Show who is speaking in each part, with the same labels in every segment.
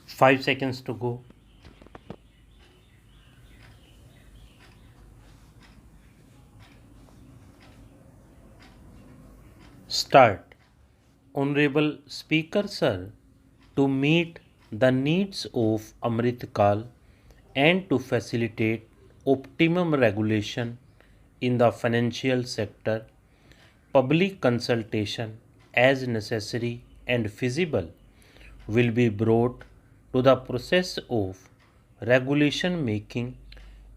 Speaker 1: 5 seconds to go. Start. Honorable Speaker Sir, to meet the needs of Amritkal and to facilitate optimum regulation in the financial sector, public consultation as necessary and feasible will be brought to the process of regulation making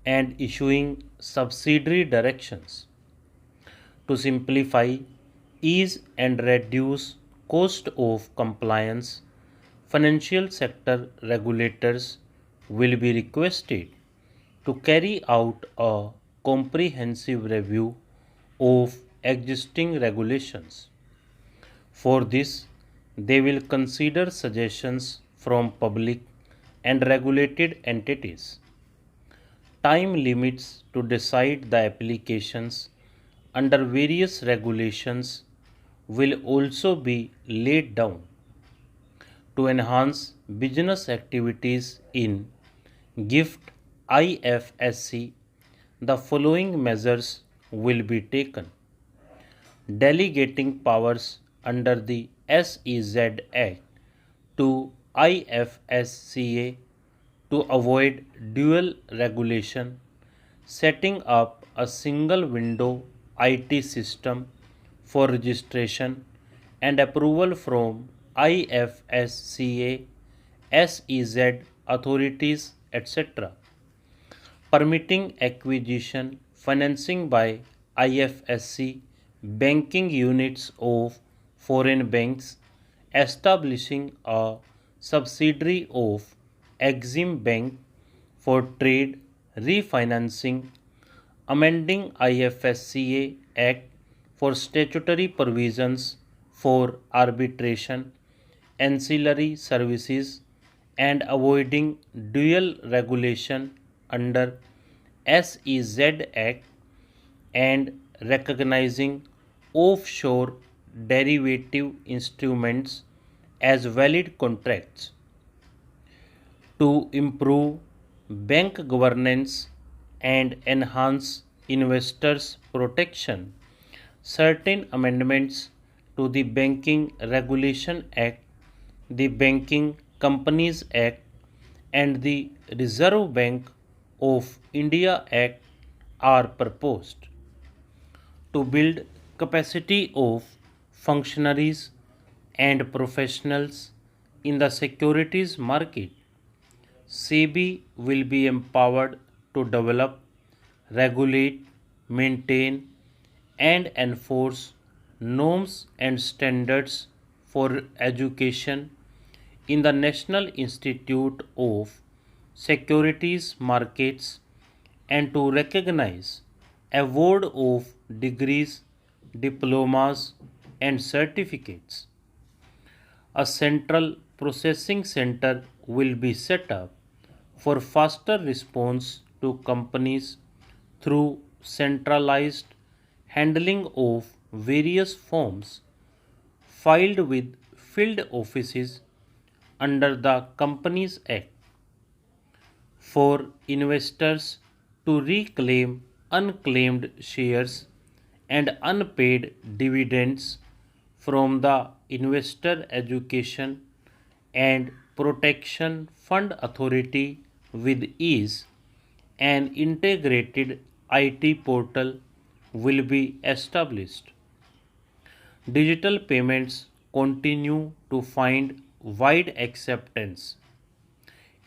Speaker 1: and issuing subsidiary directions to simplify, ease and reduce cost of compliance. Financial sector regulators will be requested to carry out a comprehensive review of existing regulations. For this, they will consider suggestions from public and regulated entities. Time limits to decide the applications under various regulations will also be laid down. To enhance business activities in GIFT IFSC, the following measures will be taken: delegating powers under the SEZ Act to IFSCA to avoid dual regulation, setting up a single window IT system for registration and approval from IFSCA, SEZ authorities, etc. Permitting acquisition, financing by IFSC, banking units of foreign banks, establishing a subsidiary of Exim Bank for trade refinancing, amending IFSCA Act for statutory provisions for arbitration, ancillary services, and avoiding dual regulation under SEZ Act, and recognizing offshore derivative instruments as valid contracts. To improve bank governance and enhance investors' protection, certain amendments to the Banking Regulation Act, the Banking Companies Act, and the Reserve Bank of India Act are proposed. To build capacity of functionaries and professionals in the securities market, SEBI will be empowered to develop, regulate, maintain, and enforce norms and standards for education in the National Institute of Securities Markets and to recognize award of degrees, diplomas, and certificates. A central processing center will be set up for faster response to companies through centralized handling of various forms filed with field offices under the Companies Act. For investors to reclaim unclaimed shares and unpaid dividends from the Investor Education and Protection Fund Authority with ease, an integrated IT portal will be established. Digital payments continue to find wide acceptance.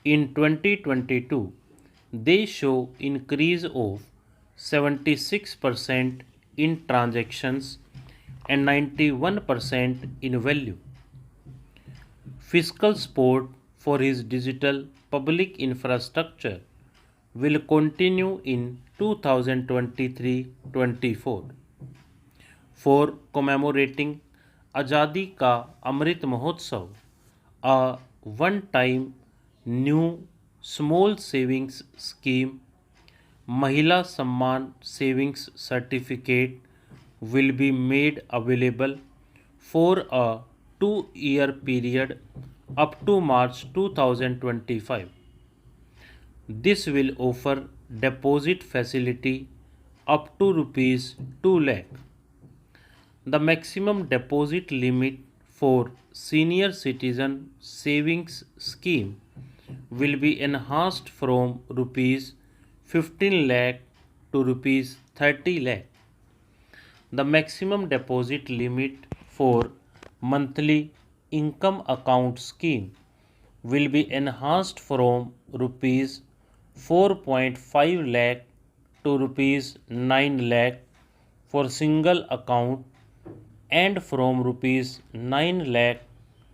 Speaker 1: In 2022, they show increase of 76% in transactions and 91% in value. Fiscal support for his digital public infrastructure will continue in 2023-24. For commemorating Azadi Ka Amrit Mahotsav, a one-time new small savings scheme, Mahila Samman Savings Certificate, will be made available for a 2-year period up to March 2025. This will offer deposit facility up to rupees 2 lakh. The maximum deposit limit for senior citizen savings scheme will be enhanced from rupees 15 lakh to rupees 30 lakh. The maximum deposit limit for monthly income account scheme will be enhanced from rupees 4.5 lakh to rupees 9 lakh for single account and from rupees 9 lakh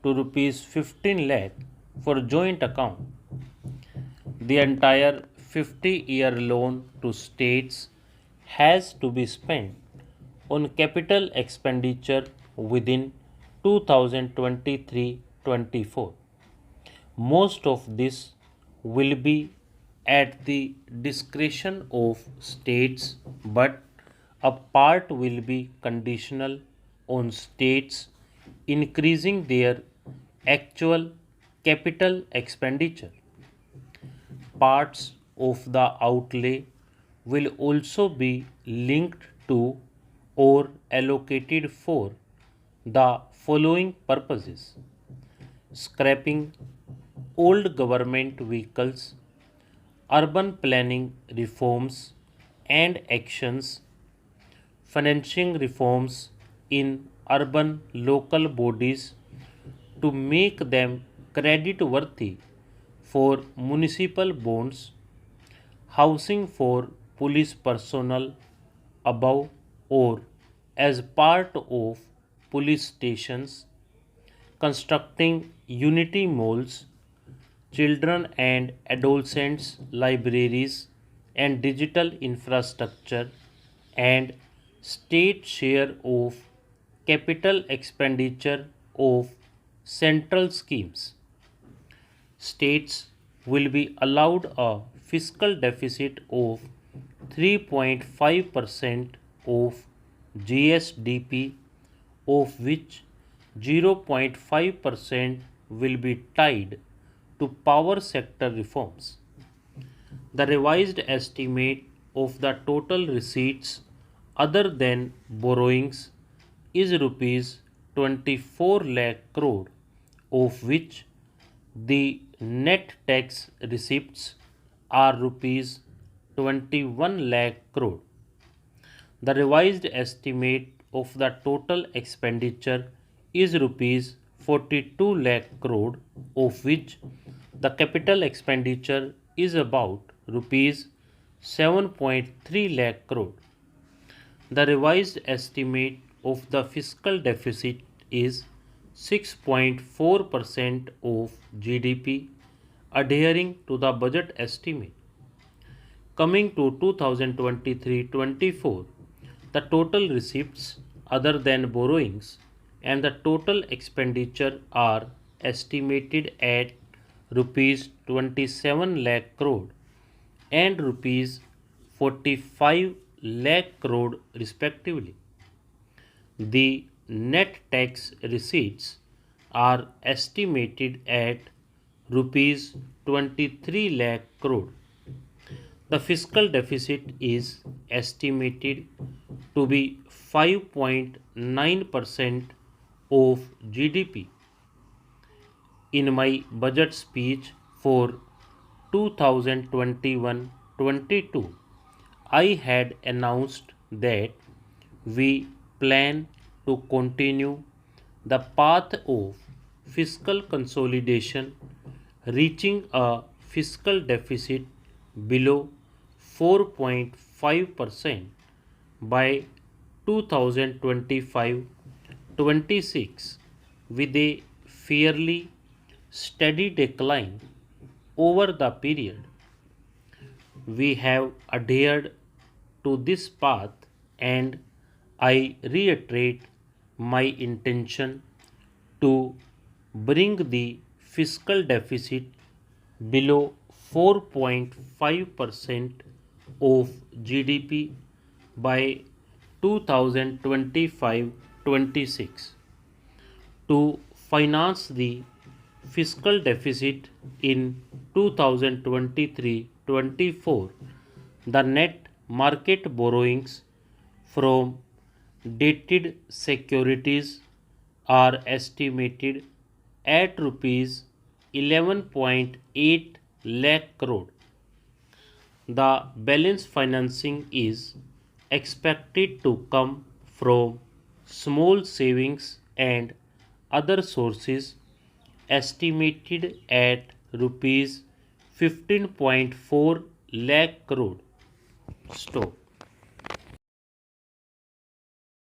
Speaker 1: to rupees 15 lakh for joint account. The entire 50-year loan to states has to be spent on capital expenditure within 2023-24. Most of this will be at the discretion of states, but a part will be conditional on states increasing their actual capital expenditure. Parts of the outlay will also be linked to or allocated for the following purposes: scrapping old government vehicles, urban planning reforms and actions, financing reforms in urban local bodies to make them credit worthy for municipal bonds, housing for police personnel above or as part of police stations, constructing unity malls, children and adolescents libraries and digital infrastructure, and state share of capital expenditure of central schemes. States will be allowed a fiscal deficit of 3.5% of GSDP, of which 0.5% will be tied to power sector reforms. The revised estimate of the total receipts other than borrowings is rupees 24 lakh crore, of which the net tax receipts are rupees 21 lakh crore. The revised estimate of the total expenditure is rupees 42 lakh crore, of which the capital expenditure is about rupees 7.3 lakh crore. The revised estimate of the fiscal deficit is 6.4% of GDP, adhering to the budget estimate. Coming to 2023-24, the total receipts other than borrowings and the total expenditure are estimated at rupees 27 lakh crore and rupees 45 lakh crore respectively. The net tax receipts are estimated at rupees 23 lakh crore. The fiscal deficit is estimated to be 5.9% of GDP. In my budget speech for 2021-22, I had announced that we plan to continue the path of fiscal consolidation, reaching a fiscal deficit below 4.5% by 2025-26 with a fairly steady decline over the period. We have adhered to this path, and I reiterate my intention to bring the fiscal deficit below 4.5% of GDP by 2025-26 to finance the fiscal deficit in 2023-24. The net market borrowings from dated securities are estimated at rupees 11.8 lakh crore. The balance financing is expected to come from small savings and other sources estimated at rupees 15.4 lakh crore. Stop.